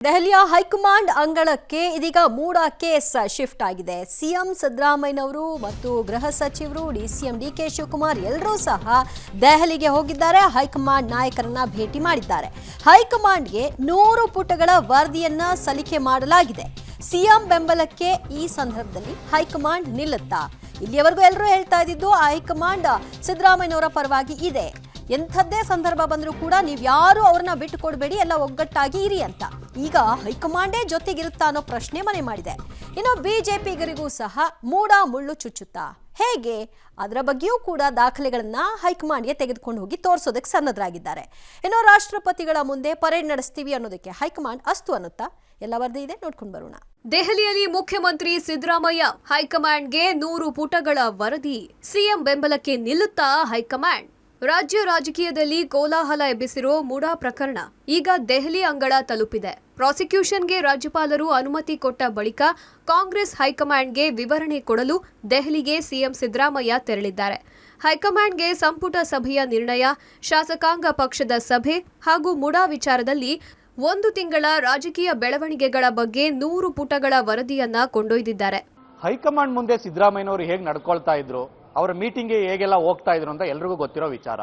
ದೆಹಲಿಯ ಹೈಕಮಾಂಡ್ ಅಂಗಳಕ್ಕೆ ಇದೀಗ ಮೂಡ ಕೇಸ್ ಶಿಫ್ಟ್ ಆಗಿದೆ. ಸಿಎಂ ಸಿದ್ದರಾಮಯ್ಯನವರು ಮತ್ತು ಗೃಹ ಸಚಿವರು ಸಿಎಂ ಡಿಕೆ ಶಿವಕುಮಾರ್ ಎಲ್ಲರೂ ಸಹ ದೆಹಲಿಗೆ ಹೋಗಿದ್ದಾರೆ. ಹೈಕಮಾಂಡ್ ನಾಯಕರನ್ನ ಭೇಟಿ ಮಾಡಿದ್ದಾರೆ. ಹೈಕಮಾಂಡ್ಗೆ 100 ಪುಟಗಳ ವರದಿಯನ್ನ ಸಲ್ಲಿಕೆ ಮಾಡಲಾಗಿದೆ. ಸಿಎಂ ಬೆಂಬಲಕ್ಕೆ ಈ ಸಂದರ್ಭದಲ್ಲಿ ಹೈಕಮಾಂಡ್ ನಿಲ್ಲುತ್ತಾ? ಇಲ್ಲಿಯವರೆಗೂ ಎಲ್ಲರೂ ಹೇಳ್ತಾ ಇದ್ದಿದ್ದು ಹೈಕಮಾಂಡ್ ಸಿದ್ದರಾಮಯ್ಯನವರ ಪರವಾಗಿ ಇದೆ. ಎಂಥದ್ದೇ ಸಂದರ್ಭ ಬಂದರೂ ಕೂಡ ನೀವು ಯಾರು ಅವ್ರನ್ನ ಬಿಟ್ಟು ಕೊಡಬೇಡಿ, ಎಲ್ಲ ಒಗ್ಗಟ್ಟಾಗಿ ಇರಿ ಅಂತ. ಈಗ ಹೈಕಮಾಂಡೇ ಜೊತೆಗಿರುತ್ತಾ ಅನ್ನೋ ಪ್ರಶ್ನೆ ಮನೆ ಮಾಡಿದೆ. ಇನ್ನು ಬಿಜೆಪಿಗರಿಗೂ ಸಹ ಮೂಡ ಮುಳ್ಳು ಚುಚ್ಚುತ್ತಾ? ಹೇಗೆ? ಅದರ ಬಗ್ಗೆಯೂ ಕೂಡ ದಾಖಲೆಗಳನ್ನ ಹೈಕಮಾಂಡ್ಗೆ ತೆಗೆದುಕೊಂಡು ಹೋಗಿ ತೋರಿಸೋದಕ್ಕೆ ಸನ್ನದ್ಧರಾಗಿದ್ದಾರೆ. ಇನ್ನು ರಾಷ್ಟ್ರಪತಿಗಳ ಮುಂದೆ ಪರೇಡ್ ನಡೆಸ್ತೀವಿ ಅನ್ನೋದಕ್ಕೆ ಹೈಕಮಾಂಡ್ ಅಸ್ತು ಅನ್ನುತ್ತಾ? ಎಲ್ಲ ವರದಿ ಇದೆ, ನೋಡ್ಕೊಂಡು ಬರೋಣ. ದೆಹಲಿಯಲ್ಲಿ ಮುಖ್ಯಮಂತ್ರಿ ಸಿದ್ದರಾಮಯ್ಯ ಹೈಕಮಾಂಡ್ಗೆ 100 ಪುಟಗಳ ವರದಿ. ಸಿಎಂ ಬೆಂಬಲಕ್ಕೆ ನಿಲ್ಲುತ್ತಾ ಹೈಕಮಾಂಡ್? ರಾಜ್ಯ ರಾಜಕೀಯದಲ್ಲಿ ಕೋಲಾಹಲ ಎಬ್ಬಿಸಿರೋ ಮೂಡಾ ಪ್ರಕರಣ ಈಗ ದೆಹಲಿ ಅಂಗಳ ತಲುಪಿದೆ. ಪ್ರಾಸಿಕ್ಯೂಷನ್ಗೆ ರಾಜ್ಯಪಾಲರು ಅನುಮತಿ ಕೊಟ್ಟ ಬಳಿಕ ಕಾಂಗ್ರೆಸ್ ಹೈಕಮಾಂಡ್ಗೆ ವಿವರಣೆ ಕೊಡಲು ದೆಹಲಿಗೆ ಸಿಎಂ ಸಿದ್ದರಾಮಯ್ಯ ತೆರಳಿದ್ದಾರೆ. ಹೈಕಮಾಂಡ್ಗೆ ಸಂಪುಟ ಸಭೆಯ ನಿರ್ಣಯ, ಶಾಸಕಾಂಗ ಪಕ್ಷದ ಸಭೆ ಹಾಗೂ ಮೂಡಾ ವಿಚಾರದಲ್ಲಿ 1 ತಿಂಗಳ ರಾಜಕೀಯ ಬೆಳವಣಿಗೆಗಳ ಬಗ್ಗೆ 100 ಪುಟಗಳ ವರದಿಯನ್ನ ಕೊಂಡೊಯ್ದಿದ್ದಾರೆ. ಹೈಕಮಾಂಡ್ ಮುಂದೆ ಸಿದ್ದರಾಮಯ್ಯನವರು ಹೇಗೆ ನಡ್ಕೊಳ್ತಾ ಇದ್ರು, ಅವರ ಮೀಟಿಂಗ್ಗೆ ಹೇಗೆಲ್ಲ ಹೋಗ್ತಾ ಇದ್ರು ಅಂತ ಎಲ್ರಿಗೂ ಗೊತ್ತಿರೋ ವಿಚಾರ.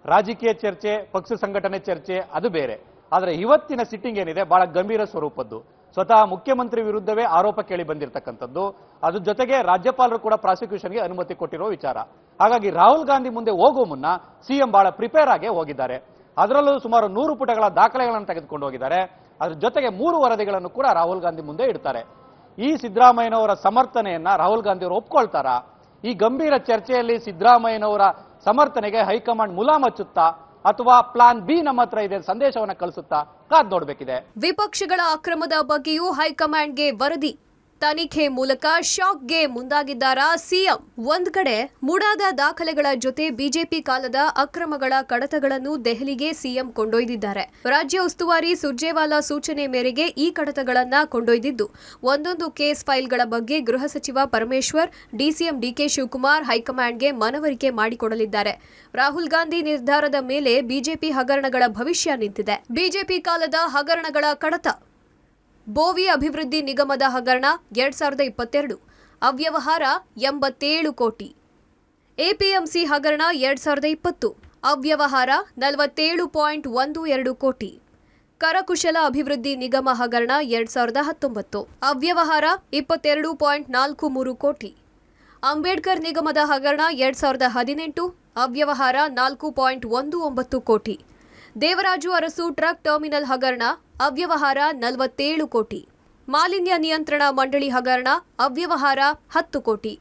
ರಾಜಕೀಯ ಚರ್ಚೆ, ಪಕ್ಷ ಸಂಘಟನೆ ಚರ್ಚೆ ಅದು ಬೇರೆ. ಆದರೆ ಇವತ್ತಿನ ಸಿಟ್ಟಿಂಗ್ ಏನಿದೆ ಬಹಳ ಗಂಭೀರ ಸ್ವರೂಪದ್ದು. ಸ್ವತಃ ಮುಖ್ಯಮಂತ್ರಿ ವಿರುದ್ಧವೇ ಆರೋಪ ಕೇಳಿ ಬಂದಿರತಕ್ಕಂಥದ್ದು. ಅದ್ರ ಜೊತೆಗೆ ರಾಜ್ಯಪಾಲರು ಕೂಡ ಪ್ರಾಸಿಕ್ಯೂಷನ್ಗೆ ಅನುಮತಿ ಕೊಟ್ಟಿರೋ ವಿಚಾರ. ಹಾಗಾಗಿ ರಾಹುಲ್ ಗಾಂಧಿ ಮುಂದೆ ಹೋಗುವ ಮುನ್ನ ಸಿಎಂ ಬಹಳ ಪ್ರಿಪೇರ್ ಆಗಿ ಹೋಗಿದ್ದಾರೆ. ಅದರಲ್ಲೂ ಸುಮಾರು 100 ಪುಟಗಳ ದಾಖಲೆಗಳನ್ನು ತೆಗೆದುಕೊಂಡು ಹೋಗಿದ್ದಾರೆ. ಅದ್ರ ಜೊತೆಗೆ 3 ವರದಿಗಳನ್ನು ಕೂಡ ರಾಹುಲ್ ಗಾಂಧಿ ಮುಂದೆ ಇಡ್ತಾರೆ. ಈ ಸಿದ್ದರಾಮಯ್ಯನವರ ಸಮರ್ಥನೆಯನ್ನ ರಾಹುಲ್ ಗಾಂಧಿ ಅವರು ಒಪ್ಕೊಳ್ತಾರಾ? ಈ ಗಂಭೀರ ಚರ್ಚೆಯಲ್ಲಿ ಸಿದ್ದರಾಮಯ್ಯನವರ ಸಮರ್ಥನೆಗೆ ಹೈಕಮಾಂಡ್ ಮುಲಾಮಚ್ಚುತ್ತಾ ಅಥವಾ ಪ್ಲಾನ್ ಬಿ ನಮ್ಮ ಹತ್ರ ಇದೆ ಸಂದೇಶವನ್ನ ಕಳಿಸುತ್ತಾ? ಕಾದ್ ನೋಡ್ಬೇಕಿದೆ. ವಿಪಕ್ಷಗಳ ಅಕ್ರಮದ ಬಗ್ಗೆಯೂ ಹೈಕಮಾಂಡ್ಗೆ ವರದಿ. ತನಿಖೆ ಮೂಲಕ ಶಾಕ್ಗೆ ಮುಂದಾಗಿದ್ದಾರಾ ಸಿಎಂ? ಒಂದ್ ಕಡೆ ಮೂಡಾದ ದಾಖಲೆಗಳ ಜೊತೆ ಬಿಜೆಪಿ ಕಾಲದ ಅಕ್ರಮಗಳ ಕಡತಗಳನ್ನು ದೆಹಲಿಗೆ ಸಿಎಂ ಕೊಂಡೊಯ್ದಿದ್ದಾರೆ. ರಾಜ್ಯ ಉಸ್ತುವಾರಿ ಸುರ್ಜೇವಾಲಾ ಸೂಚನೆ ಮೇರೆಗೆ ಈ ಕಡತಗಳನ್ನ ಕೊಂಡೊಯ್ದಿದ್ದು, ಒಂದೊಂದು ಕೇಸ್ ಫೈಲ್ಗಳ ಬಗ್ಗೆ ಗೃಹ ಸಚಿವ ಪರಮೇಶ್ವರ್, ಡಿಸಿಎಂ ಡಿಕೆ ಶಿವಕುಮಾರ್ ಹೈಕಮಾಂಡ್ಗೆ ಮನವರಿಕೆ ಮಾಡಿಕೊಡಲಿದ್ದಾರೆ. ರಾಹುಲ್ ಗಾಂಧಿ ನಿರ್ಧಾರದ ಮೇಲೆ ಬಿಜೆಪಿ ಹಗರಣಗಳ ಭವಿಷ್ಯ ನಿಂತಿದೆ. ಬಿಜೆಪಿ ಕಾಲದ ಹಗರಣಗಳ ಕಡತ: ಬೋವಿ ಅಭಿವೃದ್ಧಿ ನಿಗಮದ ಹಗರಣ 2022, ಅವ್ಯವಹಾರ 87 ಕೋಟಿ. ಎಪಿಎಂಸಿ ಹಗರಣ 2020, ಅವ್ಯವಹಾರ 47.12 ಕೋಟಿ. ಕರಕುಶಲ ಅಭಿವೃದ್ಧಿ ನಿಗಮ ಹಗರಣ 2019, ಅವ್ಯವಹಾರ 22.43 ಕೋಟಿ. ಅಂಬೇಡ್ಕರ್ ನಿಗಮದ ಹಗರಣ 2018, ಅವ್ಯವಹಾರ 4.19 ಕೋಟಿ. ದೇವರಾಜು ಅರಸು ಟ್ರಕ್ ಟರ್ಮಿನಲ್ ಹಗರಣ, ಅವ್ಯವಹಾರ 47 ಕೋಟಿ. ಮಾಲಿನ್ಯ ನಿಯಂತ್ರಣ ಮಂಡಳಿ ಹಗರಣ, ಅವ್ಯವಹಾರ 10 ಕೋಟಿ.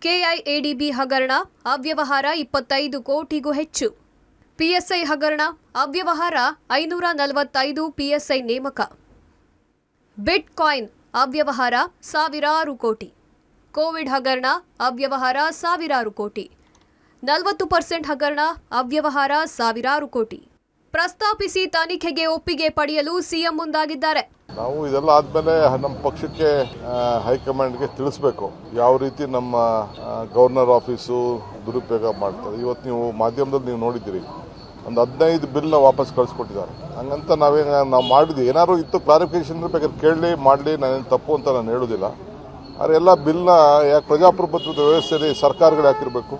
ಕೆಐಎಡಿಬಿ ಹಗರಣ, ಅವ್ಯವಹಾರ 25 ಕೋಟಿಗೂ ಹೆಚ್ಚು. ಪಿಎಸ್ಐ ಹಗರಣ, ಅವ್ಯವಹಾರ 545 ಪಿಎಸ್ಐ ನೇಮಕ. ಬಿಟ್ ಕಾಯಿನ್ ಅವ್ಯವಹಾರ ಸಾವಿರಾರು ಕೋಟಿ. ಕೋವಿಡ್ ಹಗರಣ, ಅವ್ಯವಹಾರ ಸಾವಿರಾರು ಕೋಟಿ. 40% ಹಗರಣ, ಅವ್ಯವಹಾರ ಸಾವಿರಾರು ಕೋಟಿ. ಪ್ರಸ್ತಾಪಿಸಿ ತನಿಖೆಗೆ ಒಪ್ಪಿಗೆ ಪಡೆಯಲು ಸಿಎಂ ಮುಂದಾಗಿದ್ದಾರೆ. ನಾವು ಇದೆಲ್ಲ ಆದ್ಮೇಲೆ ನಮ್ಮ ಪಕ್ಷಕ್ಕೆ ಹೈಕಮಾಂಡ್ಗೆ ತಿಳಿಸಬೇಕು ಯಾವ ರೀತಿ ನಮ್ಮ ಗವರ್ನರ್ ಆಫೀಸು ದುರುಪಯೋಗ ಮಾಡ್ತಾರೆ. ಇವತ್ತು ನೀವು ಮಾಧ್ಯಮದಲ್ಲಿ ನೀವು ನೋಡಿದ್ದೀರಿ, ಒಂದು 15 ಬಿಲ್ನ ವಾಪಸ್ ಕಳಿಸ್ಕೊಟ್ಟಿದ್ದಾರೆ. ಹಂಗಂತ ನಾವು ಮಾಡಿದ್ವಿ. ಏನಾದ್ರು ಇತ್ತು ಕ್ಲಾರಿಫಿಕೇಶನ್ ಬೇಕಾದ್ರೆ ಕೇಳಲಿ ಮಾಡಲಿ, ನಾನೇನು ತಪ್ಪು ಅಂತ ನಾನು ಹೇಳೋದಿಲ್ಲ. ಆದರೆ ಎಲ್ಲ ಬಿಲ್ನ ಯಾಕೆ ಪ್ರಜಾಪ್ರಭುತ್ವದ ವ್ಯವಸ್ಥೆಯಲ್ಲಿ ಸರ್ಕಾರಗಳು ಹಾಕಿರಬೇಕು?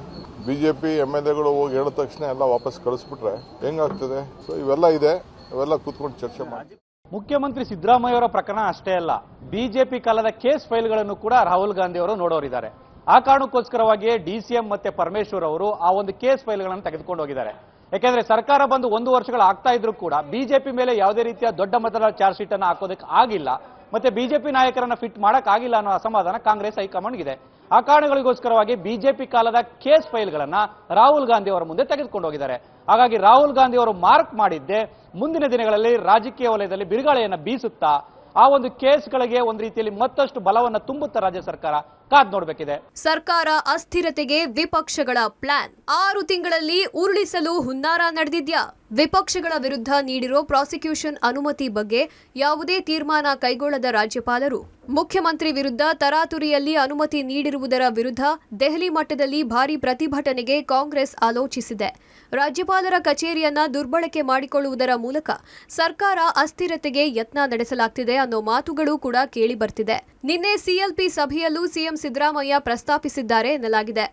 ಬಿಜೆಪಿ MLAಗಳು ಹೋಗಿ ಹೇಳಿದ ತಕ್ಷಣ ಎಲ್ಲ ವಾಪಸ್ ಕಳಿಸ್ಬಿಟ್ರೆ ಹೆಂಗಾಗ್ತದೆ? ಸೊ ಇವೆಲ್ಲ ಇದೆ, ಅವೆಲ್ಲ ಕೂತ್ಕೊಂಡು ಚರ್ಚೆ ಮಾಡಿ. ಮುಖ್ಯಮಂತ್ರಿ ಸಿದ್ದರಾಮಯ್ಯ ಅವರ ಪ್ರಕರಣ ಅಷ್ಟೇ ಅಲ್ಲ, ಬಿಜೆಪಿ ಕಾಲದ ಕೇಸ್ ಫೈಲ್ಗಳನ್ನು ಕೂಡ ರಾಹುಲ್ ಗಾಂಧಿ ಅವರು ನೋಡೋರಿದ್ದಾರೆ. ಆ ಕಾರಣಕ್ಕೋಸ್ಕರವಾಗಿಯೇ ಡಿಸಿಎಂ ಮತ್ತೆ ಪರಮೇಶ್ವರ್ ಅವರು ಆ ಒಂದು ಕೇಸ್ ಫೈಲ್ಗಳನ್ನು ತೆಗೆದುಕೊಂಡು ಹೋಗಿದ್ದಾರೆ. ಯಾಕೆಂದ್ರೆ ಸರ್ಕಾರ ಬಂದು 1 ವರ್ಷಗಳು ಆಗ್ತಾ ಇದ್ರು ಕೂಡ ಬಿಜೆಪಿ ಮೇಲೆ ಯಾವುದೇ ರೀತಿಯ ದೊಡ್ಡ ಮಟ್ಟದ ಚಾರ್ಜ್ ಶೀಟ್ ಅನ್ನು ಹಾಕೋದಕ್ಕೆ ಆಗಿಲ್ಲ, ಮತ್ತೆ ಬಿಜೆಪಿ ನಾಯಕರನ್ನ ಫಿಟ್ ಮಾಡಕ್ ಆಗಿಲ್ಲ ಅನ್ನೋ ಅಸಮಾಧಾನ ಕಾಂಗ್ರೆಸ್ ಹೈಕಮಾಂಡ್ಗಿದೆ. ಆ ಕಾರಣಗಳಿಗೋಸ್ಕರವಾಗಿ ಬಿಜೆಪಿ ಕಾಲದ ಕೇಸ್ ಫೈಲ್ಗಳನ್ನ ರಾಹುಲ್ ಗಾಂಧಿ ಅವರ ಮುಂದೆ ತೆಗೆದುಕೊಂಡು ಹೋಗಿದ್ದಾರೆ. ಹಾಗಾಗಿ ರಾಹುಲ್ ಗಾಂಧಿ ಅವರು ಮಾರ್ಕ್ ಮಾಡಿದ್ದೆ ಮುಂದಿನ ದಿನಗಳಲ್ಲಿ ರಾಜಕೀಯ ವಲಯದಲ್ಲಿ ಬಿರುಗಾಳಿಯನ್ನ ಬೀಸುತ್ತಾ ಆ ಒಂದು ಕೇಸ್ಗಳಿಗೆ ಒಂದು ರೀತಿಯಲ್ಲಿ ಮತ್ತಷ್ಟು ಬಲವನ್ನು ತುಂಬುತ್ತಾ ರಾಜ್ಯ ಸರ್ಕಾರ? ಕಾದ್ ನೋಡ್ಬೇಕಿದೆ. ಸರ್ಕಾರ ಅಸ್ಥಿರತೆಗೆ ವಿಪಕ್ಷಗಳ ಪ್ಲಾನ್ 6 ತಿಂಗಳಲ್ಲಿ ಉರುಳಿಸಲು ಹುನ್ನಾರ ನಡೆದಿದ್ಯಾ? ವಿಪಕ್ಷಗಳ ವಿರುದ್ಧ ನೀಡಿರೋ ಪ್ರಾಸಿಕ್ಯೂಷನ್ ಅನುಮತಿ ಬಗ್ಗೆ ಯಾವುದೇ ತೀರ್ಮಾನ ಕೈಗೊಳ್ಳದ ರಾಜ್ಯಪಾಲರು ಮುಖ್ಯಮಂತ್ರಿ ವಿರುದ್ಧ ತರಾತುರಿಯಲ್ಲಿ ಅನುಮತಿ ನೀಡಿರುವುದರ ವಿರುದ್ಧ ದೆಹಲಿ ಮಟ್ಟದಲ್ಲಿ ಭಾರೀ ಪ್ರತಿಭಟನೆಗೆ ಕಾಂಗ್ರೆಸ್ ಆಲೋಚಿಸಿದೆ. ರಾಜ್ಯಪಾಲರ ಕಚೇರಿಯನ್ನ ದುರ್ಬಳಕೆ ಮಾಡಿಕೊಳ್ಳುವುದರ ಮೂಲಕ ಸರ್ಕಾರ ಅಸ್ಥಿರತೆಗೆ ಯತ್ನ ನಡೆಸಲಾಗ್ತಿದೆ ಅನ್ನೋ ಮಾತುಗಳು ಕೂಡ ಕೇಳಿ ಬರ್ತಿದೆ. ನಿನ್ನೆ ಸಿಎಲ್ಪಿ ಸಭೆಯಲ್ಲೂ ಸಿಎಂ ಸಿದ್ದರಾಮಯ್ಯ ಪ್ರಸ್ತಾಪಿಸಿದ್ದಾರೆ ಎನ್ನಲಾಗಿದೆ.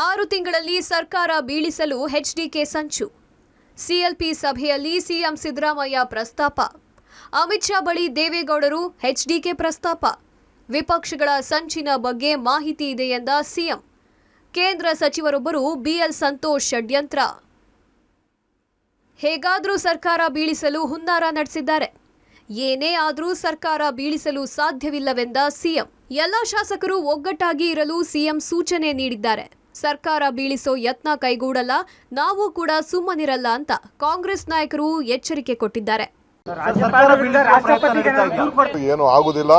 6 ತಿಂಗಳಲ್ಲಿ ಸರ್ಕಾರ ಬೀಳಿಸಲು ಎಚ್ಡಿಕೆ ಸಂಚು. ಸಿಎಲ್ಪಿ ಸಭೆಯಲ್ಲಿ ಸಿಎಂ ಸಿದ್ದರಾಮಯ್ಯ ಪ್ರಸ್ತಾಪ. ಅಮಿತ್ ಶಾ ಬಳಿ ದೇವೇಗೌಡರು ಎಚ್ಡಿಕೆ ಪ್ರಸ್ತಾಪ. ವಿಪಕ್ಷಗಳ ಸಂಚಿನ ಬಗ್ಗೆ ಮಾಹಿತಿ ಇದೆ ಎಂದ ಸಿಎಂ. ಕೇಂದ್ರ ಸಚಿವರೊಬ್ಬರು ಬಿಎಲ್ ಸಂತೋಷ್ ಷಡ್ಯಂತ್ರ. ಹೇಗಾದರೂ ಸರ್ಕಾರ ಬೀಳಿಸಲು ಹುನ್ನಾರ ನಡೆಸಿದ್ದಾರೆ. ಏನೇ ಆದರೂ ಸರ್ಕಾರ ಬೀಳಿಸಲು ಸಾಧ್ಯವಿಲ್ಲವೆಂದ ಸಿಎಂ. ಎಲ್ಲ ಶಾಸಕರು ಒಗ್ಗಟ್ಟಾಗಿ ಇರಲು ಸಿಎಂ ಸೂಚನೆ ನೀಡಿದ್ದಾರೆ. ಸರ್ಕಾರ ಬೀಳಿಸೋ ಯತ್ನ ಕೈಗೂಡಲ್ಲ, ನಾವು ಕೂಡ ಸುಮ್ಮನಿರಲ್ಲ ಅಂತ ಕಾಂಗ್ರೆಸ್ ನಾಯಕರು ಎಚ್ಚರಿಕೆ ಕೊಟ್ಟಿದ್ದಾರೆ. ಏನು ಆಗುದಿಲ್ಲ,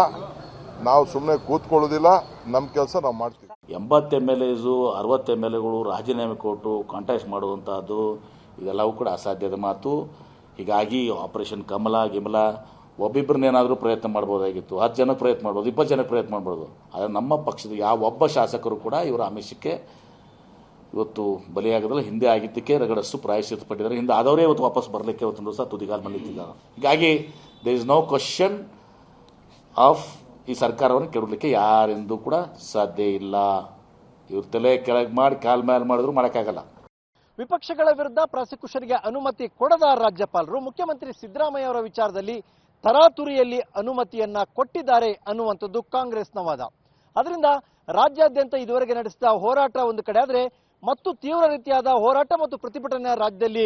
ನಾವು ಸುಮ್ಮನೆ ಕೂತ್ಕೊಳ್ಳೋದಿಲ್ಲ, ನಮ್ಮ ಕೆಲಸ ನಾವು ಮಾಡ್ತೀವಿ. 80 MLAs 60 MLAಗಳು ರಾಜೀನಾಮೆ ಕೊಟ್ಟು ಕಾಂಟೆಸ್ಟ್ ಮಾಡುವಂತಹದ್ದು ಇದೆಲ್ಲವೂ ಕೂಡ ಅಸಾಧ್ಯದ ಮಾತು. ಹೀಗಾಗಿ ಆಪರೇಷನ್ ಕಮಲ ಗಿಮಲ ಒಬ್ಬಿಬ್ಬರನ್ನೇನಾದರೂ ಪ್ರಯತ್ನ ಮಾಡಬಹುದಾಗಿತ್ತು, 10 ಜನಕ್ಕೆ ಪ್ರಯತ್ನ ಮಾಡ್ಬೋದು, 20 ಜನಕ್ಕೆ ಪ್ರಯತ್ನ ಮಾಡ್ಬೋದು. ಆದರೆ ನಮ್ಮ ಪಕ್ಷದ ಯಾವ ಒಬ್ಬ ಶಾಸಕರು ಕೂಡ ಇವರ ಆಮಿಷಕ್ಕೆ ಇವತ್ತು ಬಲಿಯಾಗದಲ್ಲ. ಹಿಂದೆ ಆಗಿದ್ದಕ್ಕೆ ರಗಡಷ್ಟು ಪ್ರಾಯಶ್ಚಿತ್ತ ಪಟ್ಟಿದ್ದಾರೆ. ಹಿಂದೆ ಆದವರೇ ಇವತ್ತು ವಾಪಸ್ ಬರಲಿಕ್ಕೆ ಇವತ್ತು ದಿವಸ ತುದಿಗಾಲ್ ಮಲ್ಲಿತ್ತಿದ್ದಾರೆ. ಹೀಗಾಗಿ there is no question of ಈ ಸರ್ಕಾರವನ್ನು ಕೆಡಲಿಕ್ಕೆ ಯಾರೆಂದೂ ಕೂಡ ಸಾಧ್ಯ ಇಲ್ಲ. ಇವ್ರ ತಲೆ ಕೆಳಗೆ ಮಾಡಿ ಕಾಲ್ ಮೇಲೆ ಮಾಡಿದ್ರು ಮಾಡೋಕ್ಕಾಗಲ್ಲ. ವಿಪಕ್ಷಗಳ ವಿರುದ್ಧ ಪ್ರಾಸಿಕ್ಯೂಷನ್ಗೆ ಅನುಮತಿ ಕೊಡದ ರಾಜ್ಯಪಾಲರು ಮುಖ್ಯಮಂತ್ರಿ ಸಿದ್ದರಾಮಯ್ಯ ಅವರ ವಿಚಾರದಲ್ಲಿ ತರಾತುರಿಯಲ್ಲಿ ಅನುಮತಿಯನ್ನ ಕೊಟ್ಟಿದ್ದಾರೆ ಅನ್ನುವಂಥದ್ದು ಕಾಂಗ್ರೆಸ್ನ ವಾದ. ಅದರಿಂದ ರಾಜ್ಯಾದ್ಯಂತ ಇದುವರೆಗೆ ನಡೆಸಿದ ಹೋರಾಟ ಒಂದು ಕಡೆ ಆದರೆ ಮತ್ತು ತೀವ್ರ ರೀತಿಯಾದ ಹೋರಾಟ ಮತ್ತು ಪ್ರತಿಭಟನೆ ರಾಜ್ಯದಲ್ಲಿ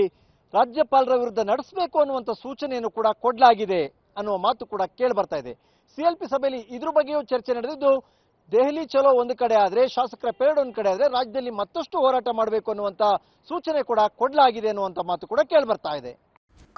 ರಾಜ್ಯಪಾಲರ ವಿರುದ್ಧ ನಡೆಸಬೇಕು ಅನ್ನುವಂಥ ಸೂಚನೆಯನ್ನು ಕೂಡ ಕೊಡಲಾಗಿದೆ ಅನ್ನುವ ಮಾತು ಕೂಡ ಕೇಳಿ ಬರ್ತಾ ಇದೆ. ಸಿಎಲ್ಪಿ ಸಭೆಯಲ್ಲಿ ಇದ್ರ ಬಗ್ಗೆಯೂ ಚರ್ಚೆ ನಡೆದಿದ್ದು, ದೆಹಲಿ ಚಲೋ ಒಂದು ಕಡೆ ಆದರೆ, ಶಾಸಕರ ಪೇರಡ್ ಒಂದು ಕಡೆ ಆದರೆ ರಾಜ್ಯದಲ್ಲಿ ಮತ್ತಷ್ಟು ಹೋರಾಟ ಮಾಡಬೇಕು ಅನ್ನುವಂಥ ಸೂಚನೆ ಕೂಡ ಕೊಡಲಾಗಿದೆ ಅನ್ನುವಂಥ ಮಾತು ಕೂಡ ಕೇಳಿ ಬರ್ತಾ ಇದೆ.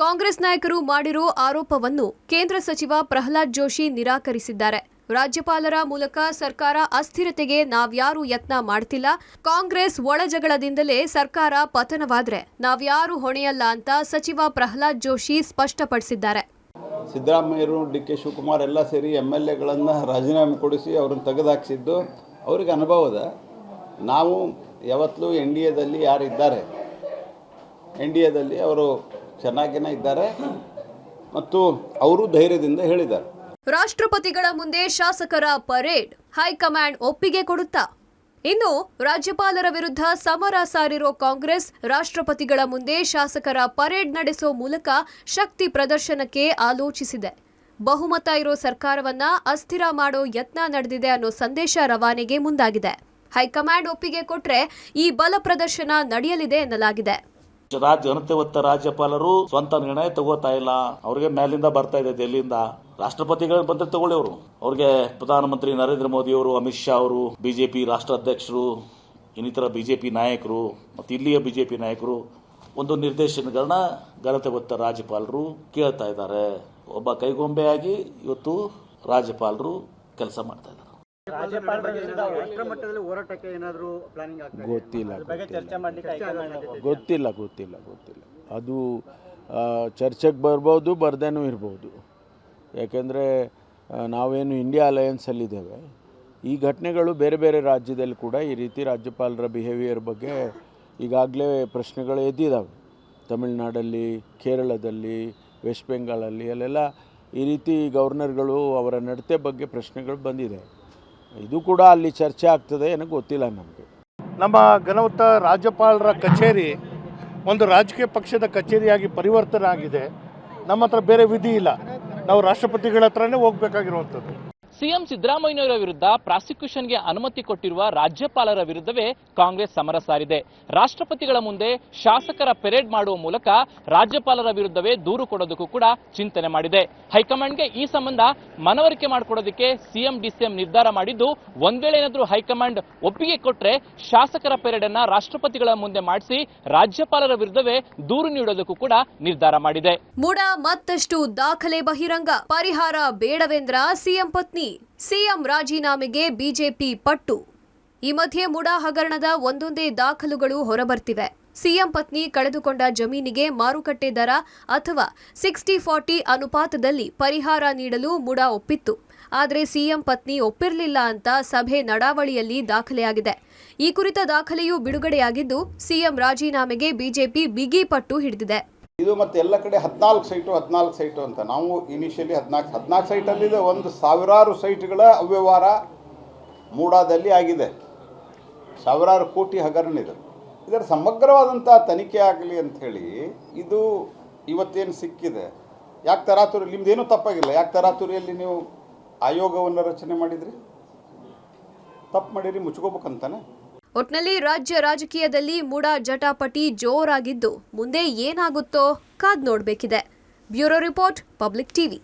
ಕಾಂಗ್ರೆಸ್ ನಾಯಕರು ಮಾಡಿರೋ ಆರೋಪವನ್ನು ಕೇಂದ್ರ ಸಚಿವ ಪ್ರಹ್ಲಾದ್ ಜೋಶಿ ನಿರಾಕರಿಸಿದ್ದಾರೆ. ರಾಜ್ಯಪಾಲರ ಮೂಲಕ ಸರ್ಕಾರ ಅಸ್ಥಿರತೆಗೆ ನಾವ್ಯಾರೂ ಯತ್ನ ಮಾಡ್ತಿಲ್ಲ. ಕಾಂಗ್ರೆಸ್ ಒಳಜಗಳದಿಂದಲೇ ಸರ್ಕಾರ ಪತನವಾದ್ರೆ ನಾವ್ಯಾರೂ ಹೊಣೆಯಲ್ಲ ಅಂತ ಸಚಿವ ಪ್ರಹ್ಲಾದ್ ಜೋಶಿ ಸ್ಪಷ್ಟಪಡಿಸಿದ್ದಾರೆ. ಸಿದ್ದರಾಮಯ್ಯರು, ಡಿ.ಕೆ. ಶಿವಕುಮಾರ್ ಎಲ್ಲ ಸೇರಿ MLAಗಳನ್ನು ರಾಜೀನಾಮೆ ಕೊಡಿಸಿ ಅವ್ರನ್ನ ತೆಗೆದುಹಾಕಿಸಿದ್ದು ಅವ್ರಿಗೆ ಅನುಭವದ. ನಾವು ಯಾವತ್ತೂ NDAದಲ್ಲಿ ಯಾರಿದ್ದಾರೆ, NDAದಲ್ಲಿ ಅವರು ಚೆನ್ನಾಗಿನೇ ಇದ್ದಾರೆ ಮತ್ತು ಅವರು ಧೈರ್ಯದಿಂದ ಹೇಳಿದ್ದಾರೆ. ರಾಷ್ಟ್ರಪತಿಗಳ ಮುಂದೆ ಶಾಸಕರ ಪರೇಡ್, ಹೈಕಮಾಂಡ್ ಒಪ್ಪಿಗೆ ಕೊಡುತ್ತಾ? ಇನ್ನು ರಾಜ್ಯಪಾಲರ ವಿರುದ್ಧ ಸಮರ ಸಾರಿರೋ ಕಾಂಗ್ರೆಸ್ ರಾಷ್ಟ್ರಪತಿಗಳ ಮುಂದೆ ಶಾಸಕರ ಪರೇಡ್ ನಡೆಸೋ ಮೂಲಕ ಶಕ್ತಿ ಪ್ರದರ್ಶನಕ್ಕೆ ಆಲೋಚಿಸಿದೆ. ಬಹುಮತ ಇರೋ ಸರ್ಕಾರವನ್ನ ಅಸ್ಥಿರ ಮಾಡೋ ಯತ್ನ ನಡೆದಿದೆ ಅನ್ನೋ ಸಂದೇಶ ರವಾನೆಗೆ ಮುಂದಾಗಿದೆ. ಹೈಕಮಾಂಡ್ ಒಪ್ಪಿಗೆ ಕೊಟ್ರೆ ಈ ಬಲ ಪ್ರದರ್ಶನ ನಡೆಯಲಿದೆ ಎನ್ನಲಾಗಿದೆ. ಜನತೆ ಹೊತ್ತ ರಾಜ್ಯಪಾಲರು ಸ್ವಂತ ನಿರ್ಣಯ ತಗೋತಾ ಇಲ್ಲ. ಅವ್ರಿಗೆ ಮೇಲಿಂದ ಬರ್ತಾ ಇದೆ ದೆಹಲಿಯಿಂದ. ರಾಷ್ಟ್ರಪತಿಗಳ ಬಂದ್ರೆ ತಗೊಳ್ಳಿ. ಅವ್ರಿಗೆ ಪ್ರಧಾನಮಂತ್ರಿ ನರೇಂದ್ರ ಮೋದಿ ಅವರು, ಅಮಿತ್ ಶಾ ಅವರು, ಬಿಜೆಪಿ ರಾಷ್ಟ್ರ ಅಧ್ಯಕ್ಷರು, ಇನ್ನಿತರ ಬಿಜೆಪಿ ನಾಯಕರು ಮತ್ತು ಇಲ್ಲಿಯ ಬಿಜೆಪಿ ನಾಯಕರು ಒಂದು ನಿರ್ದೇಶನಗಳನ್ನ ಘನತೆ ಹೊತ್ತ ರಾಜ್ಯಪಾಲರು ಕೇಳ್ತಾ ಇದ್ದಾರೆ. ಒಬ್ಬ ಕೈಗೊಂಬೆಯಾಗಿ ಇವತ್ತು ರಾಜ್ಯಪಾಲರು ಕೆಲಸ ಮಾಡ್ತಾ ಇದ್ದಾರೆ. ಗೊತ್ತಿಲ್ಲ. ಅದು ಚರ್ಚೆಗೆ ಬರ್ಬೋದು, ಬರ್ದೇನೂ ಇರ್ಬೋದು. ಯಾಕೆಂದರೆ ನಾವೇನು ಇಂಡಿಯಾ ಅಲಯನ್ಸಲ್ಲಿದ್ದೇವೆ. ಈ ಘಟನೆಗಳು ಬೇರೆ ಬೇರೆ ರಾಜ್ಯದಲ್ಲಿ ಕೂಡ ಈ ರೀತಿ ರಾಜ್ಯಪಾಲರ ಬಿಹೇವಿಯರ್ ಬಗ್ಗೆ ಈಗಾಗಲೇ ಪ್ರಶ್ನೆಗಳು ಎದ್ದಿದ್ದಾವೆ. ತಮಿಳುನಾಡಲ್ಲಿ, ಕೇರಳದಲ್ಲಿ, ವೆಸ್ಟ್ ಬೆಂಗಾಲಲ್ಲಿ ಅಲ್ಲೆಲ್ಲ ಈ ರೀತಿ ಗವರ್ನರ್ಗಳು ಅವರ ನಡತೆ ಬಗ್ಗೆ ಪ್ರಶ್ನೆಗಳು ಬಂದಿದೆ. ಇದು ಕೂಡ ಅಲ್ಲಿ ಚರ್ಚೆ ಆಗ್ತದೆ ಏನೋ ಗೊತ್ತಿಲ್ಲ ನಮಗೆ. ನಮ್ಮ ಘನವತ್ತ ರಾಜ್ಯಪಾಲರ ಕಚೇರಿ ಒಂದು ರಾಜಕೀಯ ಪಕ್ಷದ ಕಚೇರಿಯಾಗಿ ಪರಿವರ್ತನೆ ಆಗಿದೆ. ನಮ್ಮ ಹತ್ರ ಬೇರೆ ವಿಧಿ ಇಲ್ಲ, ನಾವು ರಾಷ್ಟ್ರಪತಿಗಳ ಹತ್ರನೇ ಹೋಗಬೇಕಾಗಿರುವಂಥದ್ದು. ಸಿಎಂ ಸಿದ್ದರಾಮಯ್ಯನವರ ವಿರುದ್ಧ ಪ್ರಾಸಿಕ್ಯೂಷನ್ಗೆ ಅನುಮತಿ ಕೊಟ್ಟಿರುವ ರಾಜ್ಯಪಾಲರ ವಿರುದ್ಧವೇ ಕಾಂಗ್ರೆಸ್ ಸಮರ ಸಾರಿದೆ. ರಾಷ್ಟ್ರಪತಿಗಳ ಮುಂದೆ ಶಾಸಕರ ಪೆರೇಡ್ ಮಾಡುವ ಮೂಲಕ ರಾಜ್ಯಪಾಲರ ವಿರುದ್ಧವೇ ದೂರು ಕೊಡೋದಕ್ಕೂ ಕೂಡ ಚಿಂತನೆ ಮಾಡಿದೆ. ಹೈಕಮಾಂಡ್ಗೆ ಈ ಸಂಬಂಧ ಮನವರಿಕೆ ಮಾಡಿಕೊಡೋದಕ್ಕೆ ಸಿಎಂ ಡಿಸಿಎಂ ನಿರ್ಧಾರ ಮಾಡಿದ್ದು, ಒಂದ್ ವೇಳೆ ಏನಾದರೂ ಹೈಕಮಾಂಡ್ ಒಪ್ಪಿಗೆ ಕೊಟ್ರೆ ಶಾಸಕರ ಪೆರೇಡ್ ಅನ್ನ ರಾಷ್ಟ್ರಪತಿಗಳ ಮುಂದೆ ಮಾಡಿಸಿ ರಾಜ್ಯಪಾಲರ ವಿರುದ್ಧವೇ ದೂರು ನೀಡೋದಕ್ಕೂ ಕೂಡ ನಿರ್ಧಾರ ಮಾಡಿದೆ. ಮೂಡ ಮತ್ತಷ್ಟು ದಾಖಲೆ ಬಹಿರಂಗ, ಪರಿಹಾರ ಬೇಡವೆಂದ್ರ ಸಿಎಂ ಪತ್ನಿ. ಸಿಎಂ ರಾಜೀನಾಮೆಗೆ ಬಿಜೆಪಿ ಪಟ್ಟು. ಈ ಮಧ್ಯೆ ಮುಡಾ ಹಗರಣದ ಒಂದೊಂದೇ ದಾಖಲುಗಳು ಹೊರಬರ್ತಿವೆ. ಸಿಎಂ ಪತ್ನಿ ಕಳೆದುಕೊಂಡ ಜಮೀನಿಗೆ ಮಾರುಕಟ್ಟೆ ದರ ಅಥವಾ 60-40 ಅನುಪಾತದಲ್ಲಿ ಪರಿಹಾರ ನೀಡಲು ಮುಡಾ ಒಪ್ಪಿತ್ತು. ಆದರೆ ಸಿಎಂ ಪತ್ನಿ ಒಪ್ಪಿರಲಿಲ್ಲ ಅಂತ ಸಭೆ ನಡಾವಳಿಯಲ್ಲಿ ದಾಖಲೆಯಾಗಿದೆ. ಈ ಕುರಿತ ದಾಖಲೆಯೂ ಬಿಡುಗಡೆಯಾಗಿದ್ದು ಸಿಎಂ ರಾಜೀನಾಮೆಗೆ ಬಿಜೆಪಿ ಬಿಗಿ ಪಟ್ಟು ಹಿಡಿದಿದೆ. ಇದು ಮತ್ತೆ ಎಲ್ಲ ಕಡೆ 14 ಸೈಟು ಅಂತ ನಾವು ಇನಿಷಿಯಲಿ 14 ಸೈಟಲ್ಲಿದೆ. ಒಂದು ಸಾವಿರಾರು ಸೈಟ್ಗಳ ಅವ್ಯವಹಾರ ಮೂಡಾದಲ್ಲಿ ಆಗಿದೆ. ಸಾವಿರಾರು ಕೋಟಿ ಹಗರಣ ಇದೆ. ಇದರ ಸಮಗ್ರವಾದಂಥ ತನಿಖೆ ಆಗಲಿ ಅಂಥೇಳಿ ಇದು ಇವತ್ತೇನು ಸಿಕ್ಕಿದೆ. ಯಾಕೆ ತರಾತುರಿ ನಿಮ್ದೇನೂ ತಪ್ಪಾಗಿಲ್ಲ. ಯಾಕೆ ತರಾತುರಿಯಲ್ಲಿ ನೀವು ಆಯೋಗವನ್ನು ರಚನೆ ಮಾಡಿದ್ರಿ? ತಪ್ಪು ಮಾಡಿರಿ, ಮುಚ್ಕೋಬೇಕಂತಾನೆ. ಒಟ್ನಲ್ಲಿ ರಾಜ್ಯ ರಾಜಕೀಯದಲ್ಲಿ ಮುಡಾ ಜಟಾಪಟಿ ಜೋರಾಗಿದ್ದು ಮುಂದೆ ಏನಾಗುತ್ತೋ ಕಾದ್ ನೋಡಬೇಕಿದೆ. Bureau report, Public TV.